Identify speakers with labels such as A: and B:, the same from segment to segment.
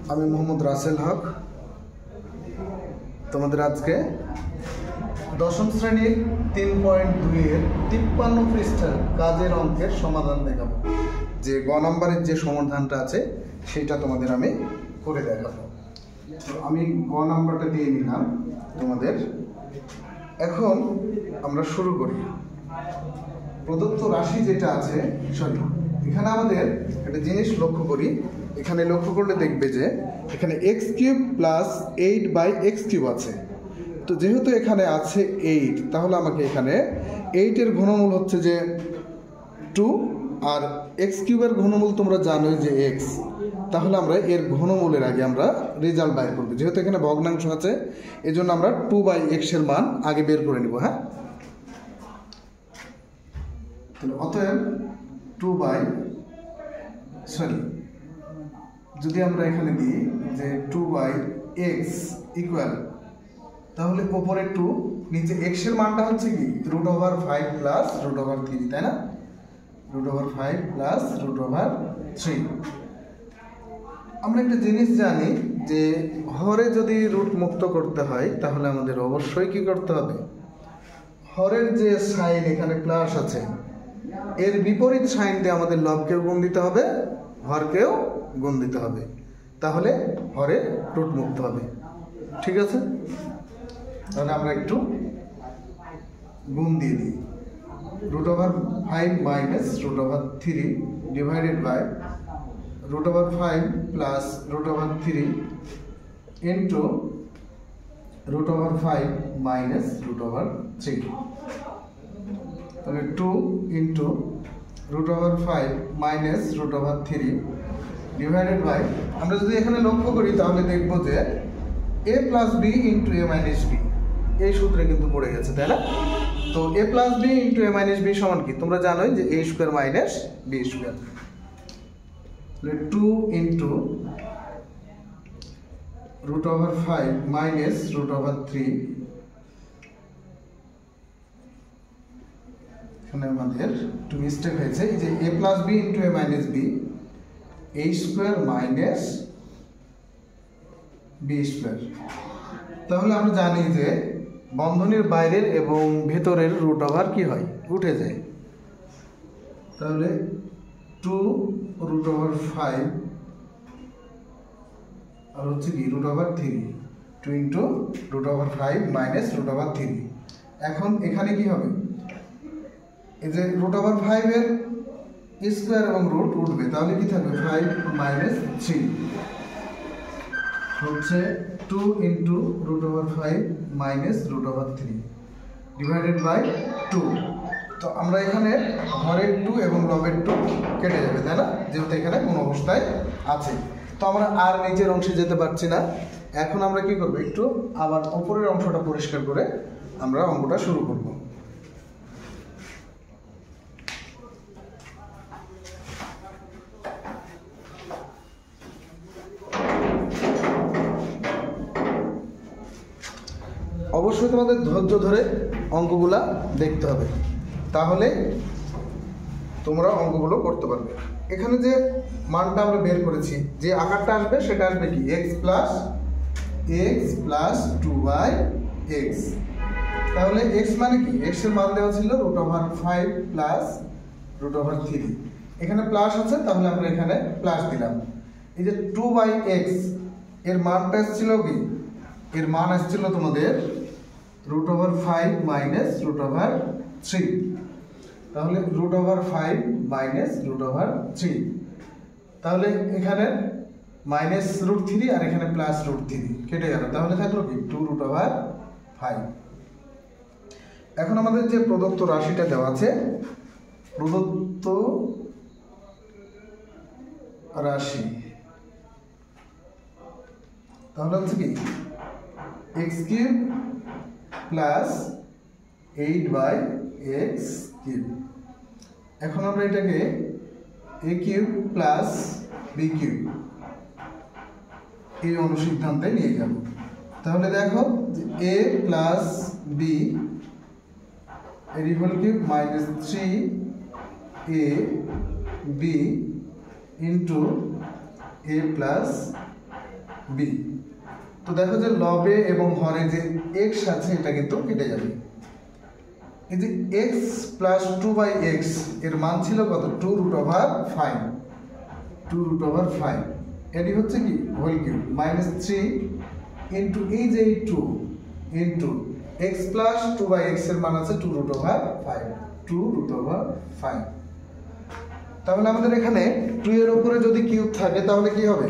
A: আমি মোহাম্মদ রাসেল হক তোমাদের আজকে দশম শ্রেণীর 3.2 এর 53 পৃষ্ঠার কাজের অঙ্কের সমাধান দেখাবো। যে গ নম্বরের যে সমাধানটা আছে সেটা তোমাদের আমি করে দেখাবো। তো আমি গ নাম্বারটা দিয়ে নিলাম তোমাদের। এখন আমরা শুরু করি। প্রদত্ত রাশি যেটা আছে, এখানে আমাদের একটা জিনিস লক্ষ্য করি। এখানে লক্ষ্য করলে দেখবে যে এখানে x³ + 8/x³ আছে। তো যেহেতু এখানে আছে 8, তাহলে আমাকে এখানে 8 এর ঘনমূল হচ্ছে যে 2, আর x³ এর ঘনমূল তোমরা জানোই যে x। তাহলে আমরা এর ঘনমূলের আগে আমরা রেজাল্ট বাইর করব। যেহেতু এখানে ভগ্নাংশ আছে, এজন্য আমরা 2/x এর মান আগে বের করে নিব। হ্যাঁ, তাহলে অতএব যদি আমরা এখানে দিই যে 2/x ইকুয়াল, তাহলে ওপরে 2, নিচে x এর মানটা হচ্ছে কি √5 + √3, তাই না? √5 + √3। আমরা একটা জিনিস জানি যে হরে যদি রুট মুক্ত করতে হয় তাহলে আমাদের অবশ্যই কি করতে হবে, হরের যে সাইন এখানে প্লাস আছে এর বিপরীত সাইন দিয়ে আমাদের লবকেও গুণ দিতে হবে, হরকেও গুণ দিতে হবে, তাহলে হরে রুট মুক্ত হবে। ঠিক আছে, তাহলে আমরা একটু গুণ দিয়ে দিই। √5 - √3 ডিভাইডেড বাই √5 + √3 ইন্টু √5 - √3। তাহলে 2 ইন্টু √5 - √3 ডিভাইডেড বাই, আমরা যদি এখানে লক্ষ্য করি তাহলে দেখব যে a + b × a - b এই সূত্রে কিন্তু পড়ে গেছে, তাই না? তো a + b × a - b সমান কি তোমরা জানোই যে a² - b²। তাহলে 2 ইন্টু √5 - √3, এখানে আমাদের একটু মিস্টেক হয়েছে। এই যে a + b × a - b, a² - b²। তাহলে আমরা জানি যে বন্ধনীর বাইরের এবং ভেতরের রুট ওভার কি হয়, উঠে যায়। তাহলে 2 √5 আর হচ্ছে কি √3, 2 ইন্টু √5 - √3। এখন এখানে কি হবে, এই যে √5 এর স্কোয়ার এবং রুট উঠবে, তাহলে কি থাকবে 5 - 3 হচ্ছে 2 ইন্টু √5 - √3 ডিভাইডেড বাই 2। তো আমরা এখানে হরের 2 এবং লবের 2 কেটে যাবে, তাই না? যেহেতু এখানে কোন অবস্থায় আছে, তো আমরা আর নিচের অংশে যেতে পারছি না। এখন আমরা কি করব, একটু আবার উপরের অংশটা পরিষ্কার করে আমরা অঙ্কটা শুরু করব। অবশ্যই তোমাদের ধৈর্য ধরে অঙ্কগুলা দেখতে হবে, তাহলে তোমরা অঙ্কগুলো করতে পারবে। এখানে যে মানটা আমরা বের করেছি, যে আকারটা আসবে সেটা আসবে কি x + 2/x। তাহলে x মানে কি, x এর মান দেওয়া ছিল √5 + √3, এখানে প্লাস আছে, তাহলে আমরা এখানে প্লাস দিলাম। এই যে 2/x এর মানটা এসেছিল কি, এর মান আসছিল তোমাদের √5 - √3, তাহলে √5 - √3, তাহলে এখানে -√3 আর এখানে +√3 কেটে গেল, তাহলে থাকলো কি 2√5। এখন আমাদের যে প্রদত্ত রাশিটা দেওয়া আছে, প্রদত্ত রাশি তাহলে হচ্ছে কি x³ + 8/x³। এখন আমরা এটাকে a³ + b³ এই অনুসিদ্ধান্তে নিয়ে যাব। তাহলে দেখো a + b এর ইকুয়াল কি -3ab * a + বি। তো দেখো যে লবে এবং হরে যে এক্স আছে এটা কিন্তু কেটে যাবে। এই যে এক্স প্লাস 2/x এর মান ছিল কত? 2√5, 2√5। এটি হচ্ছে কি হোল কিউব, -3 ইন্টু এই যে 2 ইন্টু এক্স প্লাস 2/x এর মান আছে 2√5, 2√5। তাহলে আমাদের এখানে 2 এর উপরে যদি কিউব থাকে তাহলে কি হবে?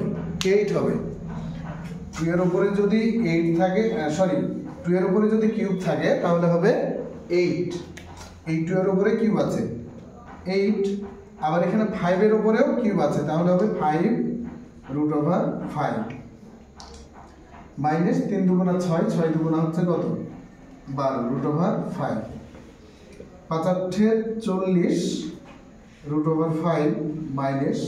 A: 8 হবে। 2 এর উপরে যদি 8 থাকে, 2 এর উপরে যদি কিউব থাকে তাহলে হবে 8। এই 2 এর উপরে কিউব আছে 8, আবার এখানে 5 এর উপরেও কিউব আছে তাহলে হবে 5√5 মাইনাস 3 দুগুণা 6, 6 দুগুণা হচ্ছে কত? 12√5, 5 8 40 √5 মাইনাস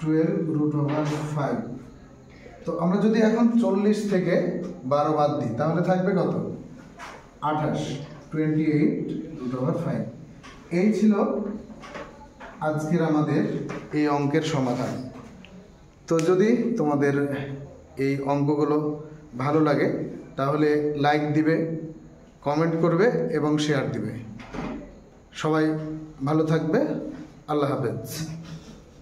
A: 12√5। তো আমরা যদি এখন 40 থেকে 12 বাদ দিই তাহলে থাকবে কত? 28, 28√5। এই ছিল আজকের আমাদের এই অঙ্কের সমাধান। তো যদি তোমাদের এই অঙ্কগুলো ভালো লাগে তাহলে লাইক দিবে, কমেন্ট করবে এবং শেয়ার দিবে। সবাই ভালো থাকবে। আল্লাহ হাফেজ।